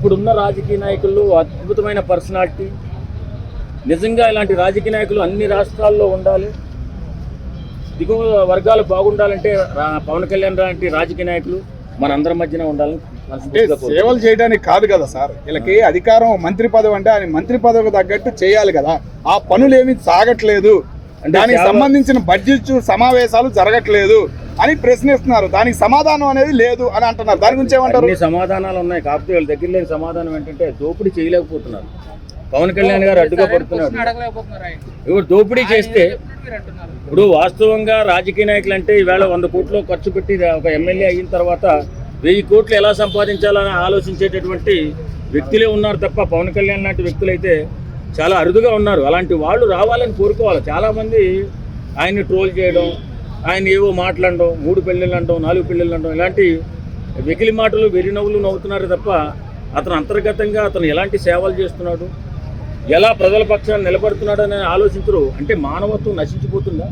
ఇప్పుడున్న రాజకీయ నాయకుల్లో అద్భుతమైన పర్సనాలిటీ. నిజంగా ఇలాంటి రాజకీయ నాయకులు అన్ని రాష్ట్రాల్లో ఉండాలి. దిగువ వర్గాలు బాగుండాలంటే పవన్ కళ్యాణ్ లాంటి రాజకీయ నాయకులు మనందరి మధ్యన ఉండాలని సేవలు చేయడానికి కాదు కదా సార్, వీళ్ళకి అధికారం మంత్రి పదవి అంటే ఆయన మంత్రి పదవికి తగ్గట్టు చేయాలి కదా. ఆ పనులు ఏమీ సాగట్లేదు, దానికి సంబంధించిన బడ్జెట్ సమావేశాలు జరగట్లేదు అని ప్రశ్నిస్తున్నారు. దానికి సమాధానం అనేది లేదు అని అంటున్నారు. దాని గురించి ఏమంటారు? సమాధానాలు ఉన్నాయి, కాకపోతే వీళ్ళ దగ్గర లేని సమాధానం ఏంటంటే దోపిడీ చేయలేకపోతున్నారు. పవన్ కళ్యాణ్ గారు అడ్డుగా పడుతున్నారు. ఇప్పుడు దోపిడీ చేస్తే ఇప్పుడు వాస్తవంగా రాజకీయ నాయకులు అంటే ఈవేళ 100 కోట్లు ఖర్చు పెట్టి ఒక ఎమ్మెల్యే అయిన తర్వాత 1000 కోట్లు ఎలా సంపాదించాలని ఆలోచించేటటువంటి వ్యక్తులే ఉన్నారు తప్ప పవన్ కళ్యాణ్ లాంటి వ్యక్తులు అయితే చాలా అరుదుగా ఉన్నారు. అలాంటి వాళ్ళు రావాలని కోరుకోవాలి. చాలామంది ఆయన్ని ట్రోల్ చేయడం, ఆయన ఏవో మాట్లాడడం, 3 పెళ్ళిళ్ళు అనడం, 4 పెళ్ళిళ్ళు అనడం, ఇలాంటి వెకిలి మాటలు వెరినవ్వులు నవ్వుతున్నారు తప్ప అతను అంతర్గతంగా అతను ఎలాంటి సేవలు చేస్తున్నాడు, ఎలా ప్రజల పక్షాన్ని నిలబడుతున్నాడు అని ఆలోచించరు. అంటే మానవత్వం నశించిపోతుందా?